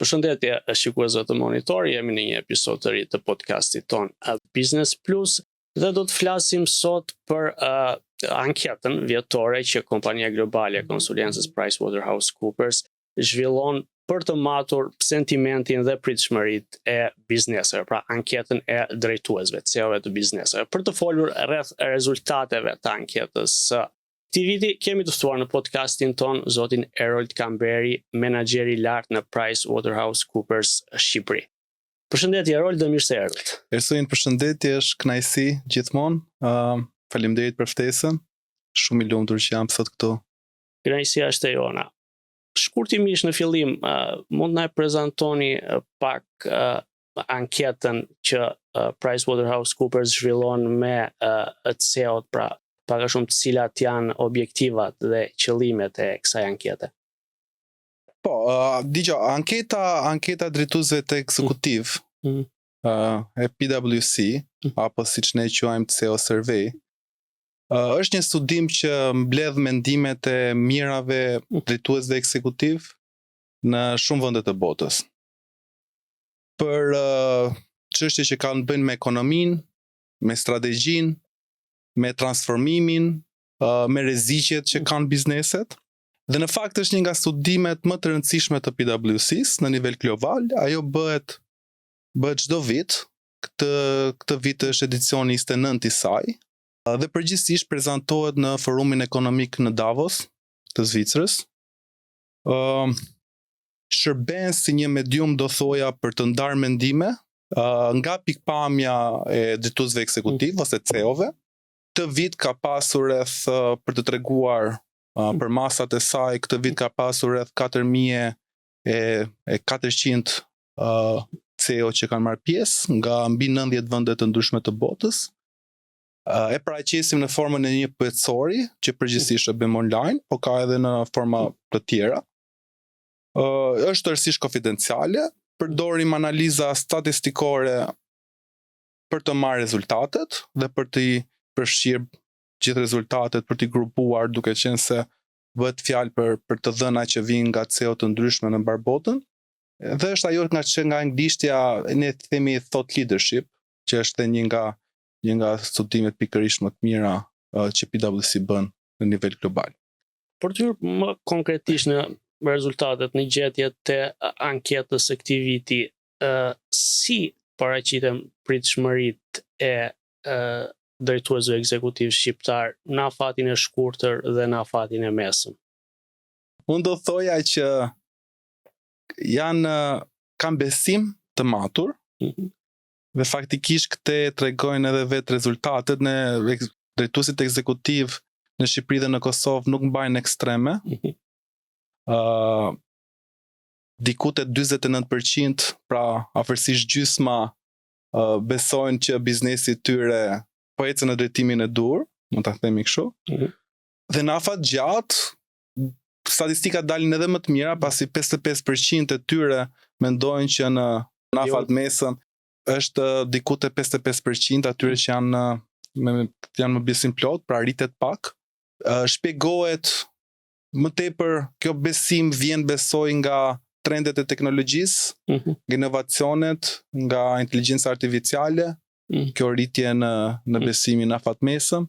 Përshëndetje shikuesve të Monitor, jemi në një episod të ri të podcastit ton Business Plus dhe do të flasim sot për anketën vjetore që kompania globale e konsulencës PricewaterhouseCoopers zhvillon për të matur sentimentin dhe pritshmëritë e bizneseve, pra anketën e drejtuesve, CEO-ve të bizneseve. Për të folur rreth rezultateve të anketës këtij viti, kemi të ftuar në podcastin ton zotin Erold Kamberi, menaxher i lartë në PricewaterhouseCoopers Shqipëri. Përshëndetje Erold dhe mirë se erdhët. Ersoin, përshëndetje, është kënaqësi gjithmonë. Faleminderit për ftesën. Shumë i lumtur që jam sot këtu. Kënaqësia është e jona. Shkurtimisht në fillim, mund na e prezantoni pak anketën që PricewaterhouseCoopers zhvillon me CEO-t, pra pak a shumë të cilat janë objektivat dhe qëllimet e kësaj ankete. Po, anketa drejtuesve të ekzekutiv, e PwC, apo siç ne quajmë CEO Survey, është një studim që mbledh mendimet e mirave drejtuesve ekzekutiv në shumë vende të botës. Për çështje që kanë bënë me ekonominë, me strategjinë, me transformimin, me rreziqet që kanë bizneset. Dhe në fakt është një nga studimet më të rëndësishme të PwC-s në nivel global. Ajo bëhet çdo vit. Këtë vit është edicioni 29 i saj. Dhe përgjithsisht prezantohet në Forumin Ekonomik në Davos të Zvicrës. Shërben si një medium, do thoja, për të ndarë mendime nga pikpamja e drejtuesve ekzekutiv ose CEO-ve. Këtë vit ka pasur rreth, për të treguar për masat e saj, këtë vit ka pasur rreth 4.400 CEO që kanë marrë pjesë nga mbi 90 vende të ndryshme të botës. E paraqesim në formën e një pyetësori që përgjithsisht e bëjmë online, po ka edhe në forma të tjera. Është tërësisht konfidenciale, përdorim analiza statistikore për të marrë rezultatet dhe për të përfshirë gjithë rezultatet, për t'i grupuar, duke qenë se bëhet fjalë për të dhëna që vijnë nga CEO të ndryshme në mbar botën. Dhe është ajo nga anglishtja, ne themi thought leadership, që është një nga studimet pikërisht më të mira që PwC bën në nivel global. Për të hyrë më konkretisht në rezultatet, në gjetjet të anketës së këtij viti, si paraqiten pritshmëritë e drejtuesve ekzekutiv shqiptar në afatin e shkurtër dhe në afatin e mesëm? Unë do thoja që kanë besim të matur, dhe faktikisht këte tregojnë edhe vetë rezultatet në drejtuesit ekzekutiv në Shqipëri dhe në Kosovë nuk mbajnë ekstreme. Diku te 49%, pra afërsisht gjysma, besojnë që biznesi i tyre po ecën në drejtimin e dur, mund ta themi kështu. Dhe në afat gjatë, statistikat dalin edhe më të mira, pasi 55% e tyre mendojnë që në afat mesëm është diku te 55% atyre që janë më besim plot, pra rritet pak. Shpjegohet më tepër, kjo besim vjen besoj nga trendet e teknologjisë, nga inovacionet, nga inteligjenca artificiale, kjo rritje në besimin afat mesëm.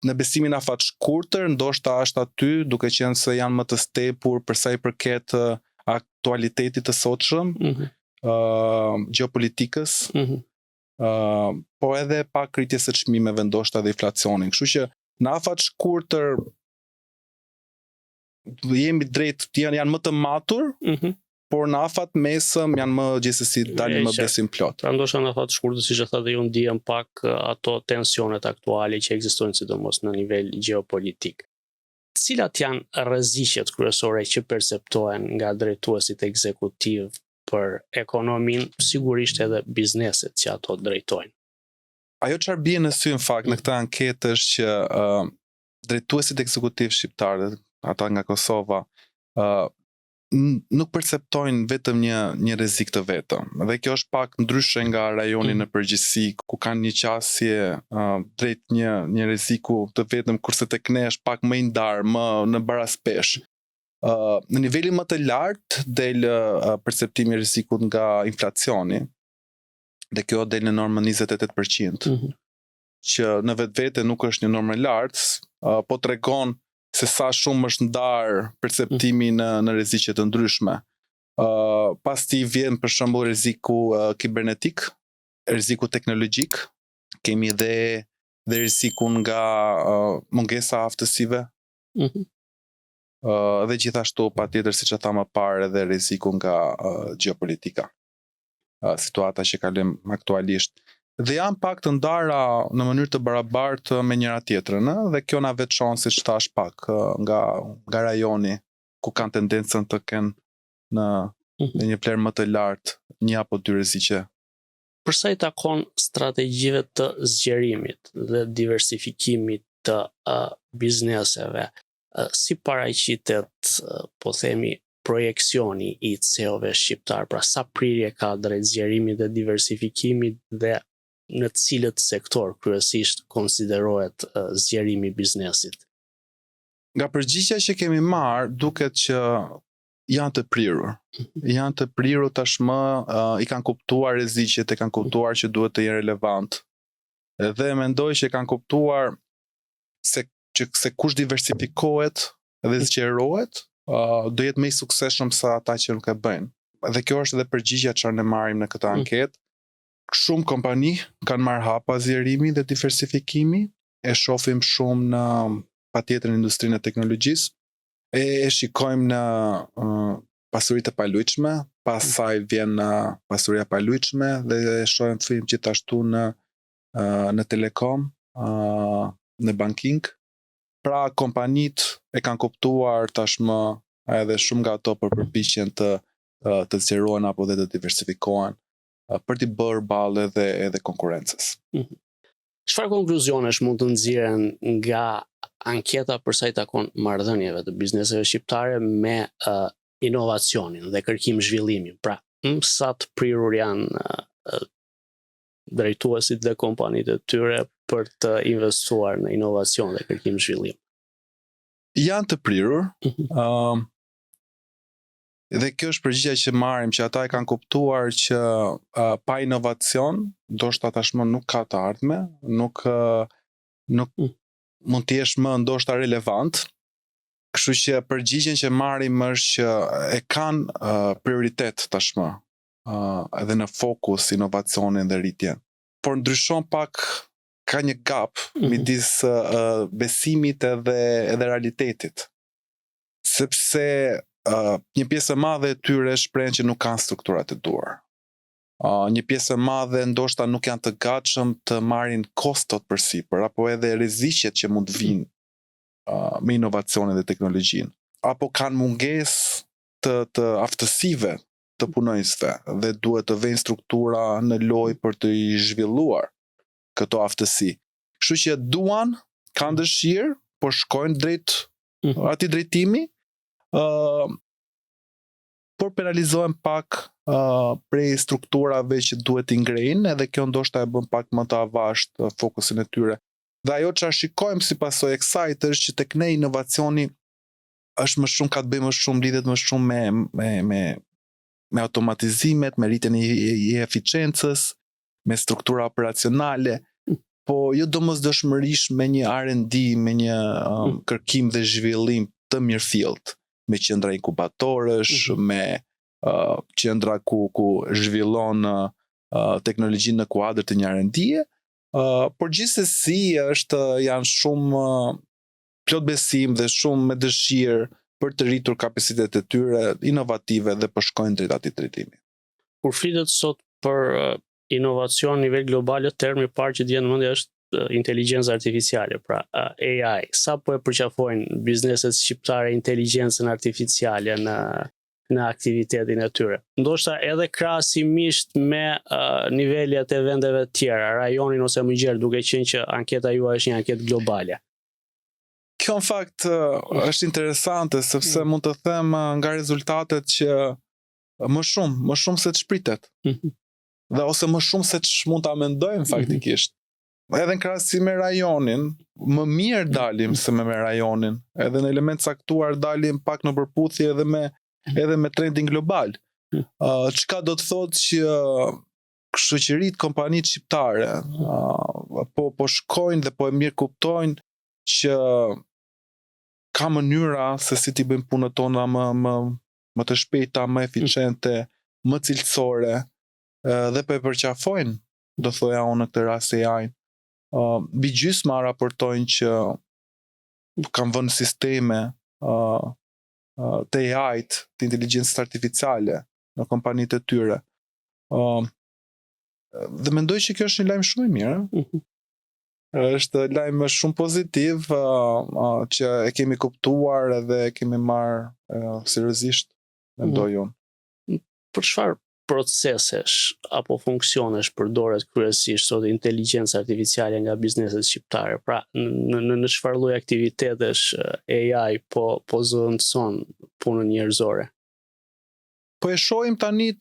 Në besimin afat shkurtër, ndoshta është aty, duke qenë se janë më të stepur për sa i përket aktualitetit të sotshëm, gjeopolitikës, po edhe pak rritjes së çmimeve, ndoshta dhe inflacionin. Kështu që në afat shkurtër jemi drejt, janë më të matur, por në afat mesëm janë më gjithsesi dalin më besim plot. Pra ndoshta në afat shkurtër, siç e thatë ju, ndihen pak ato tensionet aktuale që ekzistojnë sidomos në nivel gjeopolitik. Cilat janë rreziqet kryesore që perceptohen nga drejtuesit ekzekutiv për ekonominë, sigurisht edhe bizneset që ato drejtojnë? Ajo çfarë bie në sy në fakt në këtë anketë është që drejtuesit ekzekutiv shqiptarë, ata nga Kosova, nuk perceptojnë vetëm një rrezik të vetëm. Dhe kjo është pak ndryshe nga rajoni në përgjithësi, ku kanë një qasje drejt një rreziku të vetëm, kurse tek ne është pak më i ndarë, më në barazpesh. Në nivelin më të lartë del perceptimi i rrezikut nga inflacioni, dhe kjo del në normën 28%, që në vetvete nuk është një normë e lartë, po tregon se sa shumë është ndar perceptimi në rreziqe të ndryshme. Pas ti vjen për shembull rreziku kibernetik, rreziku teknologjik, kemi dhe rrezikun nga mungesa aftësive. Dhe gjithashtu patjetër siç e tham më parë edhe rreziku nga gjeopolitika. Situata që kalojm aktualisht. Dhe janë pak të ndara në mënyrë të barabartë me njëra tjetrën, dhe kjo na vet shon, siç thash pak, nga rajoni ku kanë tendencën të kenë në një vlerë më të lartë një apo dy rreziqe. Për sa i takon strategjive të zgjerimit dhe diversifikimit të bizneseve, si paraqitet, po themi, projekcioni i CEO-ve shqiptar, pra sa prirje ka drejt zgjerimit dhe diversifikimit dhe në cilët sektor kryesisht konsiderohet zgjerimi i biznesit? Nga përgjigjja që kemi marrë, duket që janë të prirur. Janë të prirur tashmë, i kanë kuptuar rreziqet, e kanë kuptuar që duhet të jenë relevant. Dhe mendoj që kanë kuptuar se kush diversifikohet dhe zgjerohet, do jetë më i suksesshëm sa ata që nuk e bëjnë. Dhe kjo është edhe përgjigjja çfarë ne marrim në këtë anketë. Shumë kompani kanë marrë hapa zgjerimi dhe diversifikimi, e shohim shumë në patjetër industrinë e teknologjisë, e shikojmë në pasuritë e palujshme, pastaj vjen pasuria palujshme dhe e shohim gjithashtu në telekom, në banking. Pra kompanitë e kanë kuptuar tashmë edhe shumë nga ato për përpiqjen të zgjerohen apo dhe të diversifikohen për t'i bërë ballë edhe konkurrencës. Çfarë konkluzionesh mund të nxjerren nga anketa për sa i takon marrëdhënieve të bizneseve shqiptare me inovacionin dhe kërkim zhvillimin? Pra, sa të prirur janë drejtuesit dhe kompanitë e tyre për të investuar në inovacion dhe kërkim zhvillim? Janë të prirur. Dhe kjo është përgjigjja që marrim, që ata e kanë kuptuar që pa inovacion, ndoshta tashmë nuk ka të ardhme, nuk mund të jesh më ndoshta relevant. Kështu që përgjigjen që marrim është që e kanë prioritet tashmë, edhe në fokus inovacionin dhe rritjen. Por ndryshon pak, ka një gap midis besimit edhe realitetit. Sepse një pjesë e madhe e tyre shprehen që nuk kanë strukturat e duhur. Një pjesë e madhe ndoshta nuk janë të gatshëm të marrin kostot përsipër, apo edhe rreziqet që mund të vinë me inovacionin dhe teknologjinë. Apo kanë mungesë të aftësive të punonjësve dhe duhet të vënë struktura në lojë për të i zhvilluar këto aftësi. Kështu që duan, kanë dëshirë, por shkojnë drejt atij drejtimi, por penalizohen pak prej strukturave që duhet t'i ngrejnë, edhe kjo ndoshta e bën pak më të avashtë fokusin e tyre. Dhe ajo çfarë shikojmë si pasojë e kësaj është që tek ne inovacioni është më shumë, ka të bëjë më shumë, lidhet më shumë me automatizimet, me rritjen e eficiencës, me struktura operacionale, po jo domosdoshmërisht me një R&D, me një kërkim dhe zhvillim të mirëfillt, me qendra inkubatorësh, me qendra ku zhvillon teknologjinë në kuadër të një R&D-je, por gjithsesi janë shumë plot besim dhe shumë me dëshirë për të rritur kapacitetet e tyre inovative dhe po shkojnë drejt atij drejtimi. Kur flitet sot për inovacion në nivel global, termi i parë që vjen në mendje është inteligjenca artificiale, pra AI. Sa po e përqafojnë bizneset shqiptare inteligjencën artificiale në aktivitetin e tyre? Ndoshta edhe krahasimisht me nivelet e vendeve të tjera, rajonin ose më gjerë, duke qenë që anketa juaj është një anketë globale. Kjo në fakt është interesante, sepse mund të them nga rezultatet që më shumë se ç'pritet. Dhe ose më shumë se ç'mund ta mendojmë faktikisht. Edhe në krahasim me rajonin, më mirë dalim se me rajonin, edhe në element caktuar dalim pak në përputhje edhe me trendin global. Çka do të thotë që shoqëritë, kompanitë shqiptare po shkojnë dhe po e mirë kuptojnë që ka mënyra se si t'i bëjmë punët tona më të shpejta, më eficiente, më cilësore, dhe po e përqafojnë, do thoja unë në këtë rast AI-n. Mbi gjysma raportojnë që kanë vënë sisteme të AI-t, të inteligjencës artificiale në kompanitë e tyre. Dhe mendoj që kjo është një lajm shumë i mirë. Është lajm shumë pozitiv që e kemi kuptuar edhe e kemi marrë seriozisht, mendoj unë. Për çfarë procesesh apo funksionesh përdoret kryesisht sot inteligjenca artificiale nga bizneset shqiptare? Pra, në çfarë lloj aktivitetesh AI po zëvendëson punën njerëzore? Po e shohim tani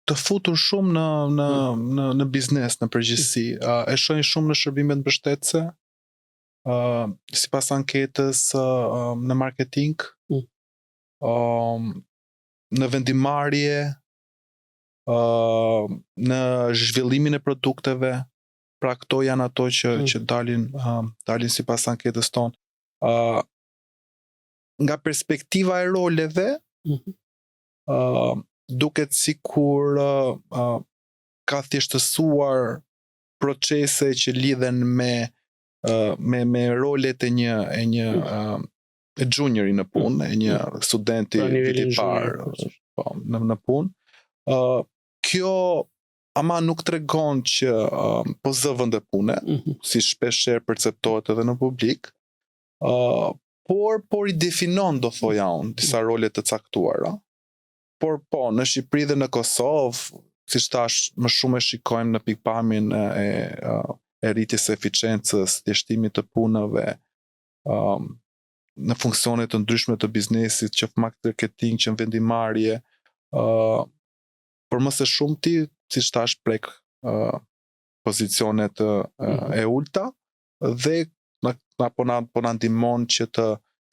të futur shumë në biznes në përgjithësi. E shohim shumë në shërbimet mbështetëse, sipas anketës në marketing, në vendimarrje, në zhvillimin e produkteve, pra këto janë ato që dalin sipas anketës tonë. Nga perspektiva e roleve, duket sikur ka thjeshtësuar procese që lidhen me rolet e një juniori në punë, e një studenti viti parë në punë. Kjo ama nuk tregon që po zë vende pune, si shpeshherë perceptohet edhe në publik, por i definon, do thoja unë, disa role të caktuara. Por po, në Shqipëri dhe në Kosovë, siç thash, më shumë e shikojmë në pikpamjen e rritjes së eficiencës, thjeshtimit të punëve, në funksione të ndryshme të biznesit, që marketing, që vendimarrje, por më së shumti, siç thash, prek pozicionet e ulta dhe po na ndihmon që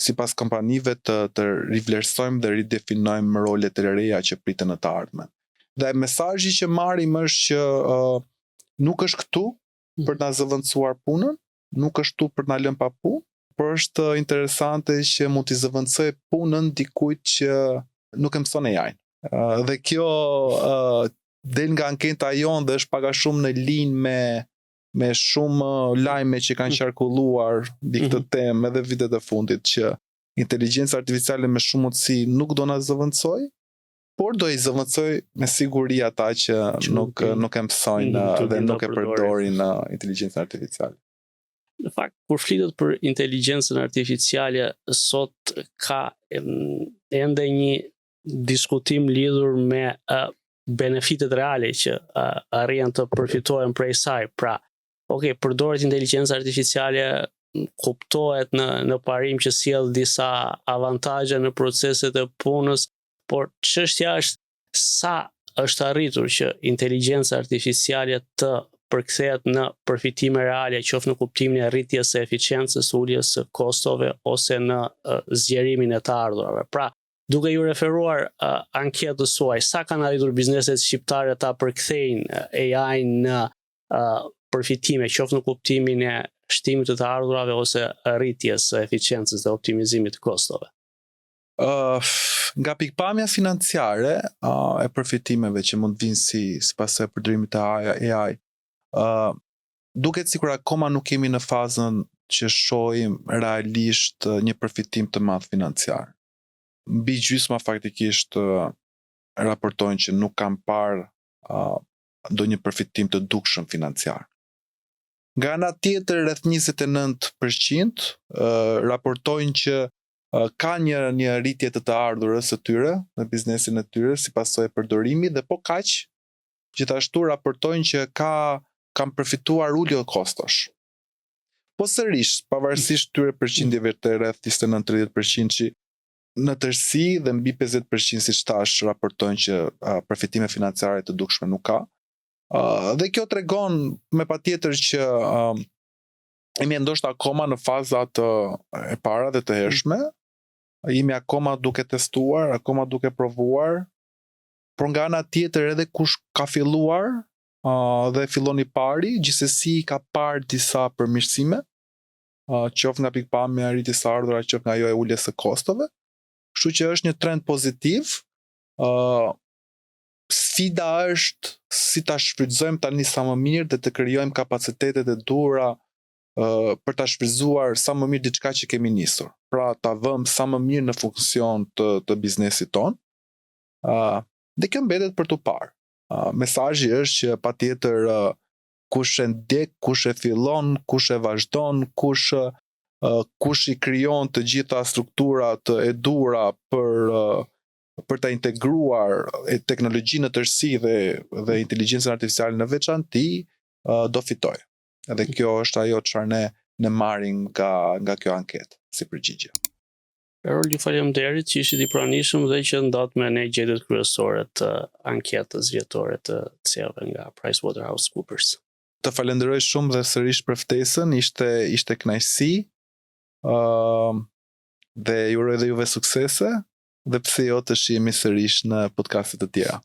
sipas kompanive të rivlerësojmë dhe ridefinojmë rolet e reja që priten në të ardhmen. Dhe mesazhi që marrim është që nuk është këtu për na zëvendësuar punën, nuk është këtu për na lënë pa punë, por është interesante që mund t'i zëvendësoj punën dikujt që nuk e mëson AI. Dhe kjo del nga anketa jonë dhe është pak a shumë në linjë me shumë lajme që kanë qarkulluar mbi këtë temë edhe vitet e fundit, që inteligjenca artificiale me shumë mundësi nuk do na zëvendësoj, por do i zëvendësoj me siguri ata që nuk e mësojnë dhe nuk e përdorin inteligjencën artificiale. Në fakt, kur flitet për inteligjencën artificiale, sot ka ende një diskutim lidhur me benefitet reale që arrin të përfitohen prej saj. Pra, përdoret inteligjenca artificiale, kuptohet në parim që sjell disa avantazhe në proceset e punës, por çështja është sa është arritur që inteligjenca artificiale të përkthehet në përfitime reale, qoftë në kuptimin e rritjes së eficiencës, uljes së kostove ose në zgjerimin e të ardhurave. Pra, duke ju referuar anketës suaj, sa kanë arritur bizneset shqiptare ta përkthejnë AI në përfitime, qoftë në kuptimin e shtimit të ardhurave ose rritjes së eficiencës dhe optimizimit të kostove? Nga pikpamja financiare e përfitimeve që mund vinë si pasojë e përdorimit të AI, duket sikur akoma nuk kemi në fazën që shohim realisht një përfitim të madh financiar. Mbi gjysma faktikisht raportojnë që nuk kanë parë ndonjë përfitim të dukshëm financiar. Nga ana tjetër, rreth 29% raportojnë që ka një rritje të ardhurës së tyre në biznesin e tyre si pasojë e përdorimit, dhe po kaq, gjithashtu raportojnë që kanë përfituar ulje kostosh. Po sërish, pavarësisht tyre përqindjeve të rreth 29-30% që në tërësi dhe mbi 50% siç thash raportojnë që përfitime financiare të dukshme nuk ka. Dhe kjo tregon me patjetër që jemi ndoshta akoma në fazat e para dhe të hershme, jemi akoma duke testuar, akoma duke provuar, por nga ana tjetër edhe kush ka filluar dhe fillon i pari, gjithsesi ka parë disa përmirësime, qoftë nga pikpamja e rritjes së ardhurave, qoftë nga ajo e uljes së kostove. Kështu që është një trend pozitiv. Sfida është si ta shfrytëzojmë tani sa më mirë dhe të krijojmë kapacitetet e duhura për ta shfrytzuar sa më mirë diçka që kemi nisur. Pra ta vëmë sa më mirë në funksion të biznesit ton. Dhe kjo mbetet për të parë. Mesazhi është që patjetër kush e ndjek, kush e fillon, kush e vazhdon, kush i krijon të gjitha strukturat e duhura për ta integruar teknologjinë në tërësi dhe inteligjencën artificiale në veçantë, do fitojë. Edhe kjo është ajo çfarë ne marrim nga kjo anketë si përgjigje. Erol, ju faleminderit që ishit i pranishëm dhe që ndat me ne gjetjet kryesore të anketës vjetore të cilëve nga PricewaterhouseCoopers. Të falenderoj shumë dhe sërish për ftesën, ishte kënaqësi. Dhe ju uroj dhe juve suksese, dhe pse jo të shihemi sërish në podcaste të tjera.